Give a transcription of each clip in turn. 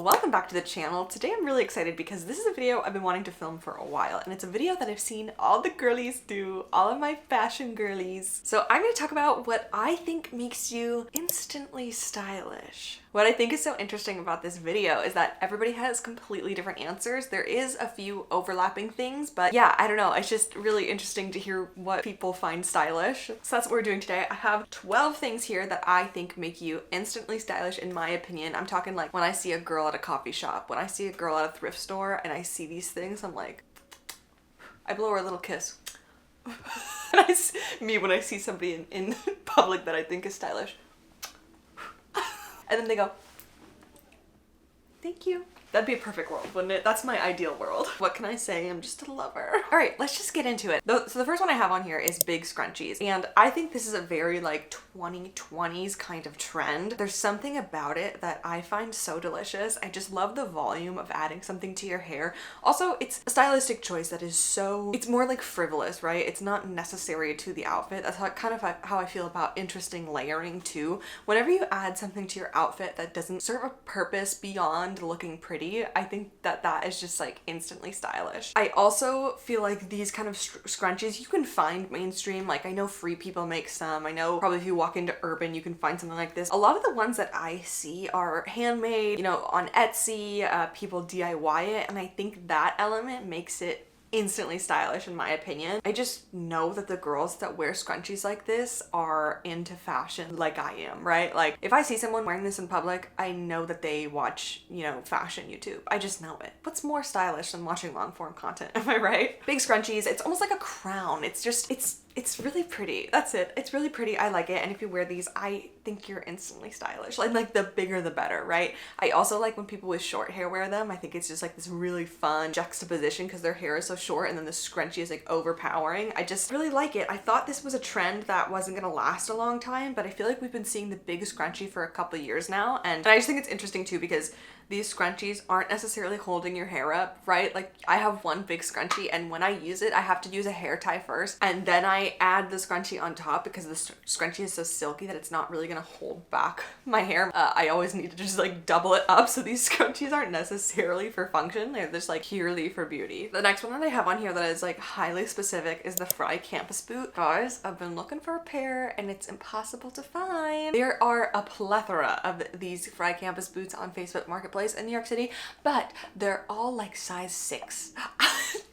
Welcome back to the channel. Today I'm really excited because this is a video I've been wanting to film for a while, and it's a video that I've seen all the girlies do, all of my fashion girlies. So I'm going to talk about what I think makes you instantly stylish. What I think is so interesting about this video is that everybody has completely different answers. There is a few overlapping things, but yeah, I don't know. It's just really interesting to hear what people find stylish. So that's what we're doing today. I have 12 things here that I think make you instantly stylish in my opinion. I'm talking like when I see a girl at a coffee shop, when I see a girl at a thrift store and I see these things, I'm like, I blow her a little kiss. Me when I see somebody in public that I think is stylish. And then they go, thank you. That'd be a perfect world, wouldn't it? That's my ideal world. What can I say? I'm just a lover. All right, let's just get into it. So the first one I have on here is big scrunchies. And I think this is a very like 2020s kind of trend. There's something about it that I find so delicious. I just love the volume of adding something to your hair. Also, it's a stylistic choice that is so, it's more like frivolous, right? It's not necessary to the outfit. That's kind of how I feel about interesting layering too. Whenever you add something to your outfit that doesn't serve a purpose beyond looking pretty, I think that is just like instantly stylish. I also feel like these kind of scrunchies you can find mainstream. Like I know Free People make some. I know probably if you walk into Urban you can find something like this. A lot of the ones that I see are handmade, you know, on Etsy, people DIY it, and I think that element makes it instantly stylish in my opinion. I just know that the girls that wear scrunchies like this are into fashion like I am, right? Like if I see someone wearing this in public, I know that they watch, you know, fashion YouTube. I just know it. What's more stylish than watching long form content? Am I right? Big scrunchies, it's almost like a crown. It's just, it's really pretty. That's it. It's really pretty. I like it. And if you wear these, I think you're instantly stylish. Like the bigger the better, right? I also like when people with short hair wear them. I think it's just like this really fun juxtaposition because their hair is so short and then the scrunchie is like overpowering. I just really like it. I thought this was a trend that wasn't gonna last a long time, but I feel like we've been seeing the big scrunchie for a couple of years now. And I just think it's interesting too because these scrunchies aren't necessarily holding your hair up, right? Like I have one big scrunchie and when I use it, I have to use a hair tie first and then I add the scrunchie on top because the scrunchie is so silky that it's not really gonna hold back my hair. I always need to just like double it up, so these scrunchies aren't necessarily for function. They're just like purely for beauty. The next one that I have on here that is like highly specific is the Fry Campus Boot. Guys, I've been looking for a pair and it's impossible to find. There are a plethora of these Fry Campus boots on Facebook Marketplace in New York City, but they're all like size 6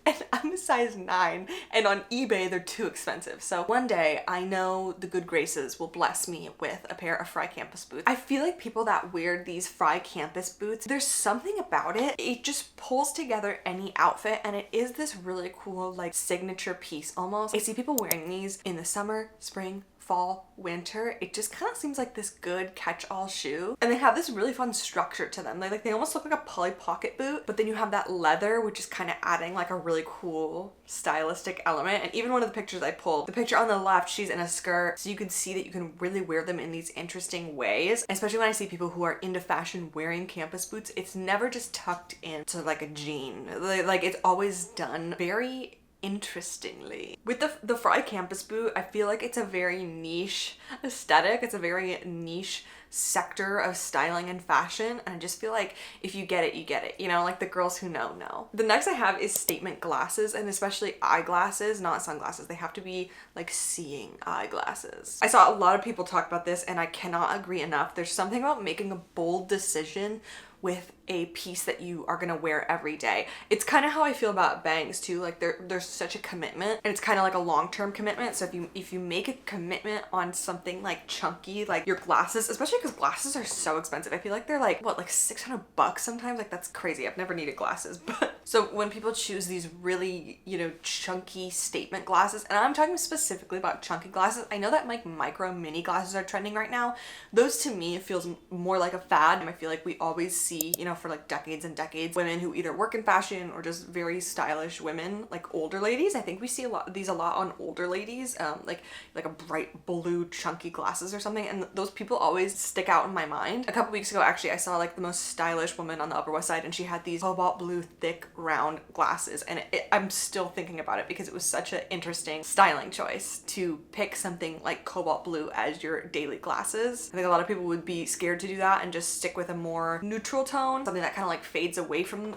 and I'm a size 9 and on eBay they're too expensive. So one day I know the good graces will bless me with a pair of Fry Campus boots. I feel like people that wear these Fry Campus boots, there's something about it. It just pulls together any outfit and it is this really cool like signature piece almost. I see people wearing these in the summer, spring, fall, winter. It just kind of seems like this good catch-all shoe. And they have this really fun structure to them. They almost look like a Polly Pocket boot, but then you have that leather, which is kind of adding like a really cool stylistic element. And even one of the pictures I pulled, the picture on the left, she's in a skirt. So you can see that you can really wear them in these interesting ways. Especially when I see people who are into fashion wearing campus boots, it's never just tucked into like a jean. Like it's always done very interestingly. With the Fry Campus Boot, I feel like it's a very niche aesthetic. It's a very niche sector of styling and fashion, and I just feel like if you get it, you get it, you know, like the girls who know. The next I have is statement glasses, and especially eyeglasses, not sunglasses. They have to be like seeing eyeglasses. I saw a lot of people talk about this and I cannot agree enough. There's something about making a bold decision with a piece that you are gonna wear every day. It's kind of how I feel about bangs too. Like there's such a commitment and it's kind of like a long-term commitment. So if you make a commitment on something like chunky, like your glasses, especially because glasses are so expensive. I feel like they're like, what, like $600 sometimes? Like that's crazy. I've never needed glasses, but so when people choose these really, you know, chunky statement glasses, and I'm talking specifically about chunky glasses. I know that like micro mini glasses are trending right now. Those to me, it feels more like a fad. And I feel like we always see, you know, for like decades and decades, women who either work in fashion or just very stylish women, like older ladies. I think we see a lot on older ladies, like a bright blue chunky glasses or something. And those people always stick out in my mind. A couple weeks ago, actually, I saw like the most stylish woman on the Upper West Side, and she had these cobalt blue thick round glasses, and I'm still thinking about it because it was such an interesting styling choice to pick something like cobalt blue as your daily glasses. I think a lot of people would be scared to do that and just stick with a more neutral tone, something that kind of like fades away from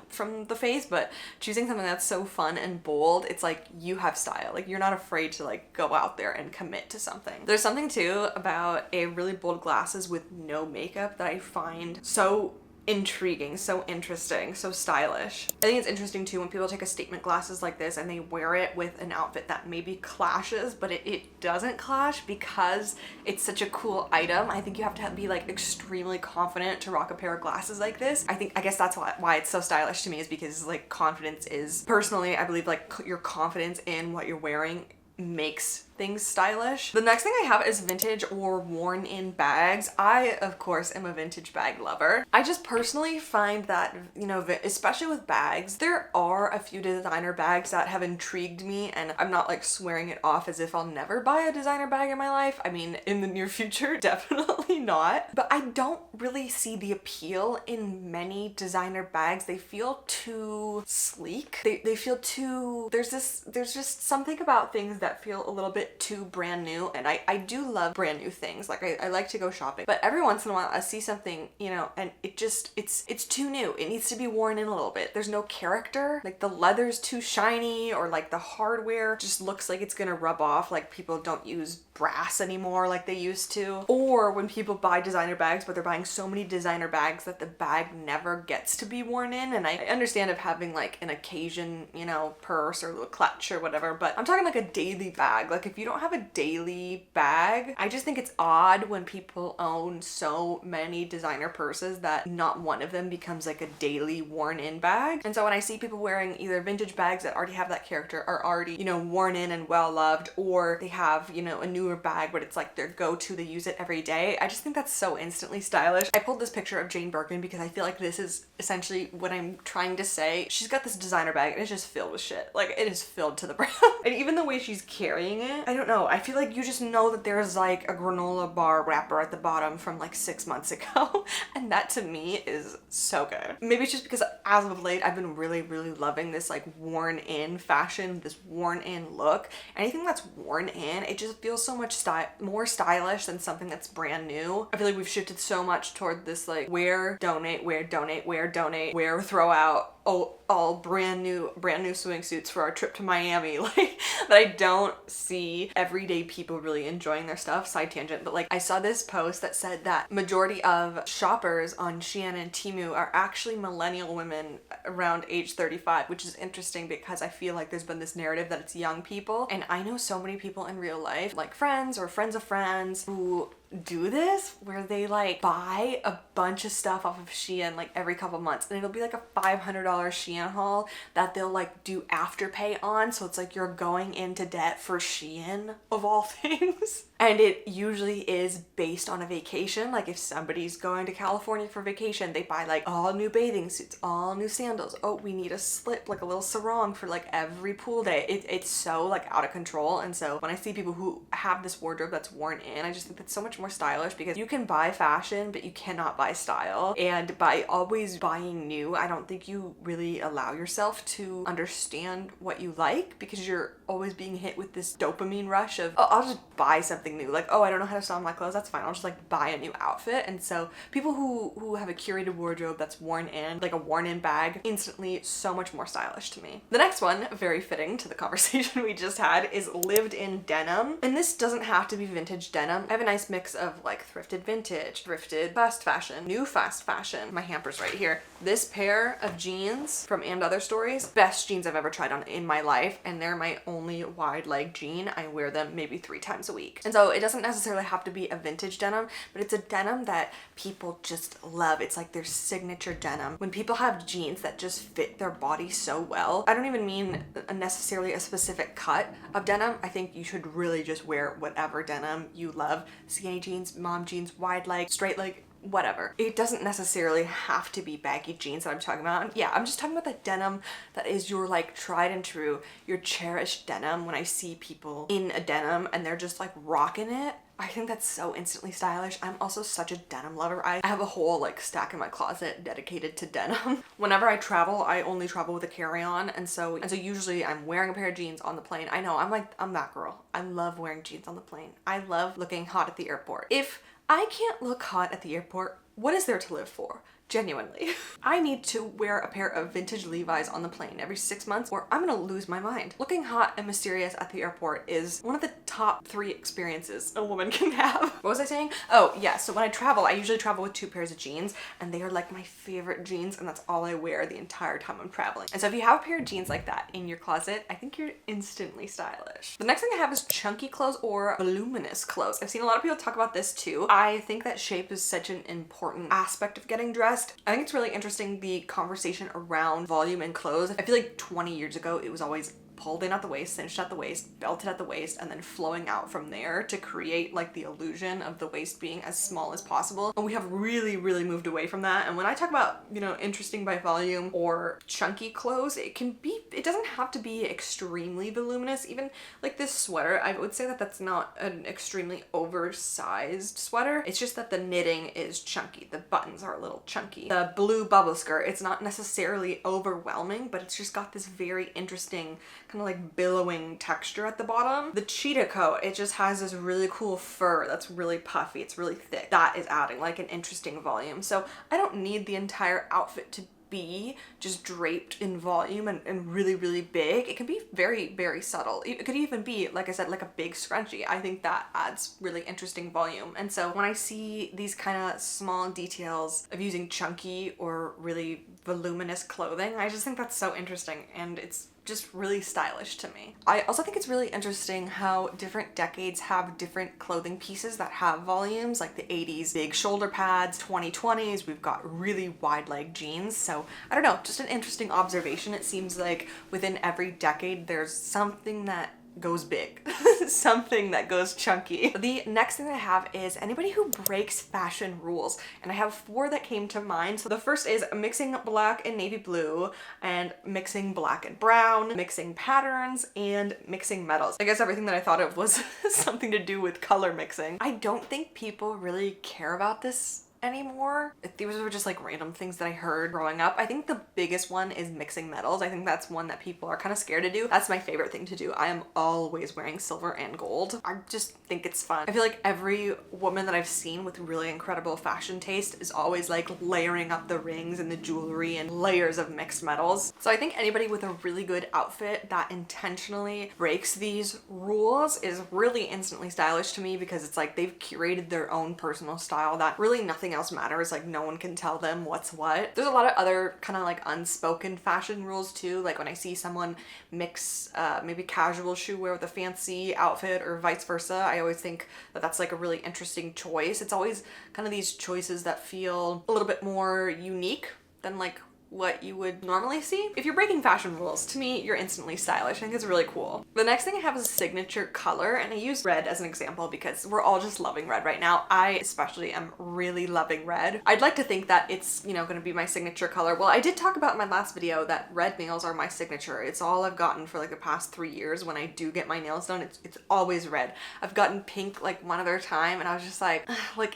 the face, but choosing something that's so fun and bold, it's like you have style. Like you're not afraid to like go out there and commit to something. There's something too about a really bold glasses with no makeup that I find so intriguing, so interesting, so stylish. I think it's interesting too when people take a statement glasses like this and they wear it with an outfit that maybe clashes, but it doesn't clash because it's such a cool item. I think you have to be like extremely confident to rock a pair of glasses like this. I guess that's why it's so stylish to me, is because like confidence is, personally, I believe like your confidence in what you're wearing makes things stylish. The next thing I have is vintage or worn in bags. I, of course, am a vintage bag lover. I just personally find that, you know, especially with bags, there are a few designer bags that have intrigued me, and I'm not like swearing it off as if I'll never buy a designer bag in my life. I mean, in the near future, definitely not. But I don't really see the appeal in many designer bags. They feel too sleek. They feel too, there's just something about things that feel a little bit too brand new, and I do love brand new things. Like I like to go shopping, but every once in a while I see something, you know, and it's too new. It needs to be worn in a little bit. There's no character. Like the leather's too shiny, or like the hardware just looks like it's gonna rub off. Like people don't use brass anymore like they used to. Or when people buy designer bags, but they're buying so many designer bags that the bag never gets to be worn in. And I understand of having like an occasion, you know, purse or little clutch or whatever, but I'm talking like a daily bag. Like if you don't have a daily bag, I just think it's odd when people own so many designer purses that not one of them becomes like a daily worn in bag. And so when I see people wearing either vintage bags that already have that character, are already, you know, worn in and well loved, or they have, you know, a newer bag but it's like their go-to, they use it every day, I just think that's so instantly stylish. I pulled this picture of Jane Birkin because I feel like this is essentially what I'm trying to say. She's got this designer bag and it's just filled with shit. Like it is filled to the brim. And even the way she's carrying it, I don't know, I feel like you just know that there's like a granola bar wrapper at the bottom from like 6 months ago. And that to me is so good. Maybe it's just because as of late I've been really loving this like worn in fashion, this worn in look. Anything that's worn in, it just feels so much more stylish than something that's brand new. I feel like we've shifted so much toward this like wear, donate, wear, donate, wear, donate, wear, throw out, all brand new swimsuits for our trip to Miami. Like that I don't see everyday people really enjoying their stuff. Side tangent, but like I saw this post that said that majority of shoppers on Shein and Temu are actually millennial women around age 35, which is interesting because I feel like there's been this narrative that it's young people, and I know so many people in real life, like friends or friends of friends, who do this where they like buy a bunch of stuff off of Shein like every couple months, and it'll be like a $500 Shein haul that they'll like do afterpay on, so it's like you're going into debt for Shein of all things. And it usually is based on a vacation. Like if somebody's going to California for vacation, they buy like all new bathing suits, all new sandals. Oh, we need a slip, like a little sarong for like every pool day. It's so like out of control. And so when I see people who have this wardrobe that's worn in, I just think that's so much more stylish, because you can buy fashion, but you cannot buy style. And by always buying new, I don't think you really allow yourself to understand what you like, because you're always being hit with this dopamine rush of, oh, I'll just buy something new. Like, oh, I don't know how to style my clothes, that's fine, I'll just like buy a new outfit. And so people who have a curated wardrobe that's worn in, like a worn in bag, instantly so much more stylish to me. The next one, very fitting to the conversation we just had, is lived in denim. And this doesn't have to be vintage denim. I have a nice mix of like thrifted vintage, thrifted fast fashion, new fast fashion. My hamper's right here. This pair of jeans from And Other Stories, best jeans I've ever tried on in my life, and they're my only wide leg jean. I wear them maybe 3 times a week. And so it doesn't necessarily have to be a vintage denim, but it's a denim that people just love. It's like their signature denim. When people have jeans that just fit their body so well, I don't even mean necessarily a specific cut of denim. I think you should really just wear whatever denim you love. Skinny jeans, mom jeans, wide leg, straight leg, whatever. It doesn't necessarily have to be baggy jeans that I'm talking about. And yeah, I'm just talking about the denim that is your like tried and true, your cherished denim. When I see people in a denim and they're just like rocking it, I think that's so instantly stylish. I'm also such a denim lover. I have a whole like stack in my closet dedicated to denim. Whenever I travel, I only travel with a carry-on, and so usually I'm wearing a pair of jeans on the plane. I know, I'm that girl. I love wearing jeans on the plane. I love looking hot at the airport. If I can't look hot at the airport, what is there to live for? Genuinely. I need to wear a pair of vintage Levi's on the plane every 6 months or I'm gonna lose my mind. Looking hot and mysterious at the airport is one of the top 3 experiences a woman can have. What was I saying? Oh yeah, so when I travel, I usually travel with 2 pairs of jeans, and they are like my favorite jeans, and that's all I wear the entire time I'm traveling. And so if you have a pair of jeans like that in your closet, I think you're instantly stylish. The next thing I have is chunky clothes or voluminous clothes. I've seen a lot of people talk about this too. I think that shape is such an important aspect of getting dressed. I think it's really interesting, the conversation around volume in clothes. I feel like 20 years ago, it was always pulled in at the waist, cinched at the waist, belted at the waist, and then flowing out from there to create like the illusion of the waist being as small as possible. And we have really, really moved away from that. And when I talk about, you know, interesting by volume or chunky clothes, it doesn't have to be extremely voluminous. Even like this sweater, I would say that that's not an extremely oversized sweater. It's just that the knitting is chunky. The buttons are a little chunky. The blue bubble skirt, it's not necessarily overwhelming, but it's just got this very interesting kind of like billowing texture at the bottom. The cheetah coat, it just has this really cool fur that's really puffy. It's really thick. That is adding like an interesting volume. So I don't need the entire outfit to be just draped in volume and really, really big. It can be very, very subtle. It could even be, like I said, like a big scrunchie. I think that adds really interesting volume. And so when I see these kind of small details of using chunky or really voluminous clothing, I just think that's so interesting, and it's just really stylish to me. I also think it's really interesting how different decades have different clothing pieces that have volumes, like the 80s, big shoulder pads, 2020s, we've got really wide leg jeans. So I don't know, just an interesting observation. It seems like within every decade, there's something that goes big, something that goes chunky. The next thing I have is anybody who breaks fashion rules, and I have 4 that came to mind. So the first is mixing black and navy blue, and mixing black and brown, mixing patterns, and mixing metals. I guess everything that I thought of was something to do with color mixing. I don't think people really care about this anymore. These were just like random things that I heard growing up. I think the biggest one is mixing metals. I think that's one that people are kind of scared to do. That's my favorite thing to do. I am always wearing silver and gold. I just think it's fun. I feel like every woman that I've seen with really incredible fashion taste is always like layering up the rings and the jewelry and layers of mixed metals. So I think anybody with a really good outfit that intentionally breaks these rules is really instantly stylish to me, because it's like they've curated their own personal style that really nothing else matters. Like no one can tell them what's what. There's a lot of other kind of like unspoken fashion rules too. Like when I see someone mix maybe casual shoe wear with a fancy outfit or vice versa, I always think that that's like a really interesting choice. It's always kind of these choices that feel a little bit more unique than like what you would normally see. If you're breaking fashion rules, to me, you're instantly stylish. I think it's really cool. The next thing I have is a signature color, and I use red as an example because we're all just loving red right now. I especially am really loving red. I'd like to think that it's, you know, gonna be my signature color. Well, I did talk about in my last video that red nails are my signature. It's all I've gotten for like the past 3 years. When I do get my nails done, it's always red. I've gotten pink like one other time, and I was just like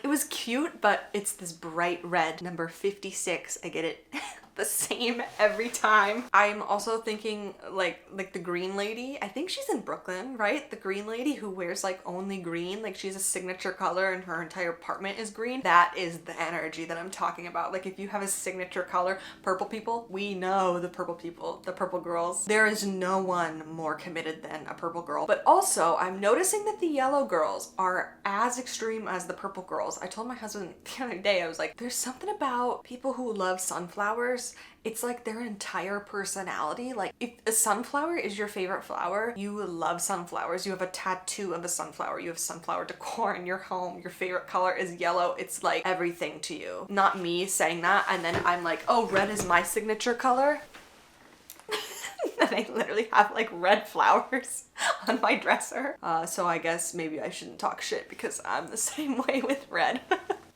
it was cute, but it's this bright red, number 56. I get it the same every time. I'm also thinking like the green lady. I think she's in Brooklyn, right? The green lady who wears like only green, like she's a signature color and her entire apartment is green. That is the energy that I'm talking about. Like if you have a signature color, purple people, we know the purple people, the purple girls. There is no one more committed than a purple girl. But also I'm noticing that the yellow girls are as extreme as the purple girls. I told my husband the other day, I was like, there's something about people who love sunflowers. It's like their entire personality. Like if a sunflower is your favorite flower, you love sunflowers. You have a tattoo of a sunflower. You have sunflower decor in your home. Your favorite color is yellow. It's like everything to you. Not me saying that and then I'm like, oh, red is my signature color. And I literally have like red flowers on my dresser. So I guess maybe I shouldn't talk shit because I'm the same way with red.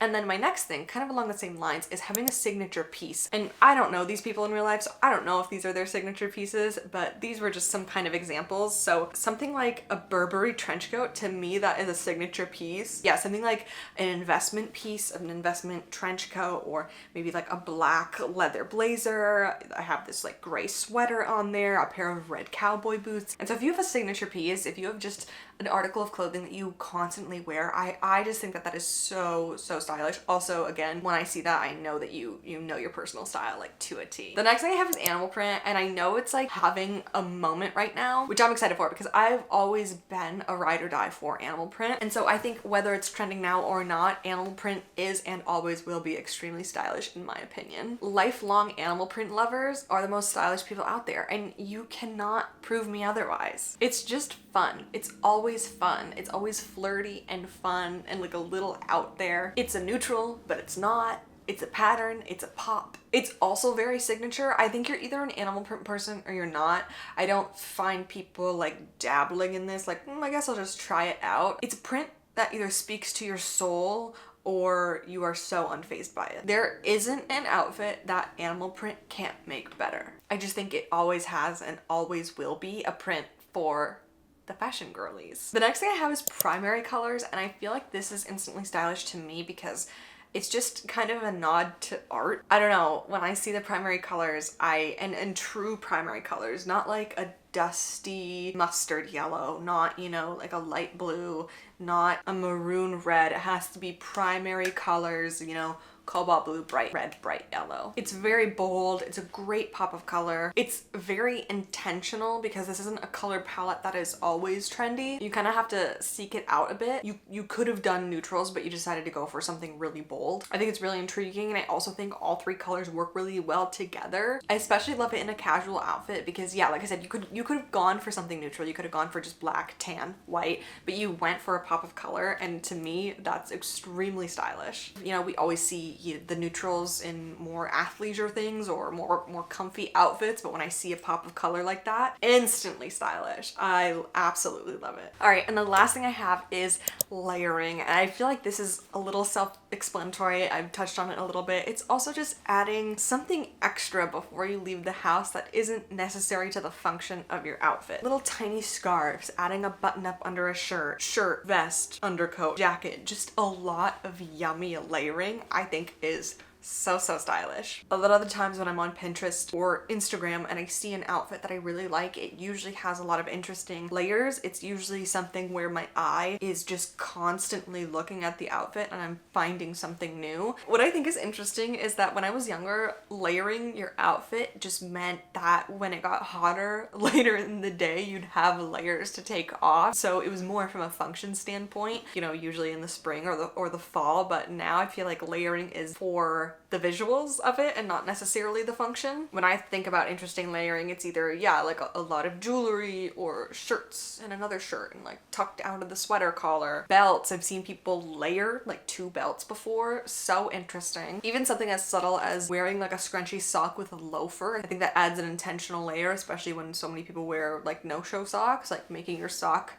And then my next thing, kind of along the same lines, is having a signature piece. And I don't know these people in real life, so I don't know if these are their signature pieces, but these were just some kind of examples. So something like a Burberry trench coat, to me, that is a signature piece. Yeah, something like an investment piece, an investment trench coat, or maybe like a black leather blazer. I have this like gray sweater on there, a pair of red cowboy boots. And so if you have a signature piece, if you have just an article of clothing that you constantly wear, I just think that that is so stylish. Also, again, when I see that, I know that you know your personal style like to a T. The next thing I have is animal print, and I know it's like having a moment right now, which I'm excited for because I've always been a ride or die for animal print. And so I think whether it's trending now or not, animal print is and always will be extremely stylish in my opinion. Lifelong animal print lovers are the most stylish people out there, and you cannot prove me otherwise. It's just fun. It's always fun. It's always flirty and fun and like a little out there. It's a neutral, but it's not. It's a pattern, it's a pop. It's also very signature. I think you're either an animal print person or you're not. I don't find people like dabbling in this, like, I guess I'll just try it out. It's a print that either speaks to your soul or you are so unfazed by it. There isn't an outfit that animal print can't make better. I just think it always has and always will be a print for the fashion girlies. The next thing I have is primary colors, and I feel like this is instantly stylish to me because it's just kind of a nod to art. I don't know, when I see the primary colors, and true primary colors, not like a dusty mustard yellow, not, you know, like a light blue, not a maroon red. It has to be primary colors, you know, cobalt blue, bright red, bright yellow. It's very bold. It's a great pop of color. It's very intentional because this isn't a color palette that is always trendy. You kind of have to seek it out a bit. You could have done neutrals, but you decided to go for something really bold. I think it's really intriguing, and I also think all three colors work really well together. I especially love it in a casual outfit because, yeah, like I said, you could have gone for something neutral. You could have gone for just black, tan, white, but you went for a pop of color, and to me, that's extremely stylish. You know, we always see the neutrals in more athleisure things or more comfy outfits, but when I see a pop of color like that, instantly stylish. I absolutely love it. All right, and the last thing I have is layering, and I feel like this is a little self-explanatory. I've touched on it a little bit. It's also just adding something extra before you leave the house that isn't necessary to the function of your outfit. Little tiny scarves, adding a button up under a shirt, vest, undercoat, jacket, just a lot of yummy layering, I think is so stylish. A lot of the times when I'm on Pinterest or Instagram and I see an outfit that I really like, it usually has a lot of interesting layers. It's usually something where my eye is just constantly looking at the outfit and I'm finding something new. What I think is interesting is that when I was younger, layering your outfit just meant that when it got hotter later in the day, you'd have layers to take off. So it was more from a function standpoint, you know, usually in the spring or the fall, but now I feel like layering is for the visuals of it and not necessarily the function. When I think about interesting layering, it's either, yeah, like a lot of jewelry or shirts and another shirt and like tucked out of the sweater collar. Belts, I've seen people layer like 2 belts before. So interesting. Even something as subtle as wearing like a scrunchy sock with a loafer. I think that adds an intentional layer, especially when so many people wear like no-show socks, like making your sock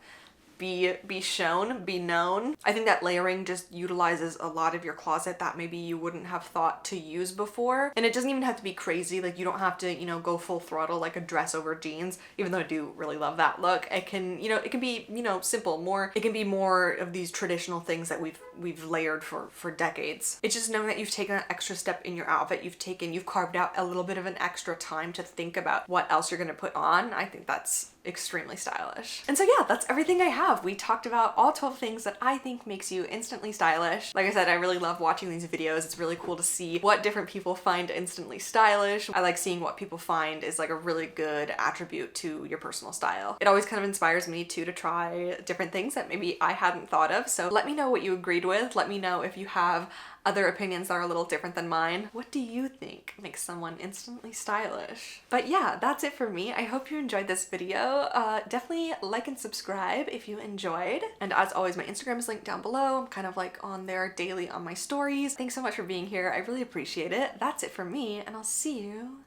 be shown, be known. I think that layering just utilizes a lot of your closet that maybe you wouldn't have thought to use before. And it doesn't even have to be crazy. Like you don't have to, you know, go full throttle like a dress over jeans, even though I do really love that look. It can, you know, it can be, you know, simple, it can be more of these traditional things that we've layered for decades. It's just knowing that you've taken an extra step in your outfit. You've carved out a little bit of an extra time to think about what else you're gonna put on. I think that's extremely stylish. And so yeah, that's everything I have. We talked about all 12 things that I think makes you instantly stylish. Like I said, I really love watching these videos. It's really cool to see what different people find instantly stylish. I like seeing what people find is like a really good attribute to your personal style. It always kind of inspires me too to try different things that maybe I hadn't thought of. So let me know what you agreed with. Let me know if you have other opinions that are a little different than mine. What do you think makes someone instantly stylish? But yeah, that's it for me. I hope you enjoyed this video. Definitely like and subscribe if you enjoyed. And as always, my Instagram is linked down below. I'm kind of like on there daily on my stories. Thanks so much for being here. I really appreciate it. That's it for me, and I'll see you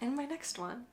in my next one.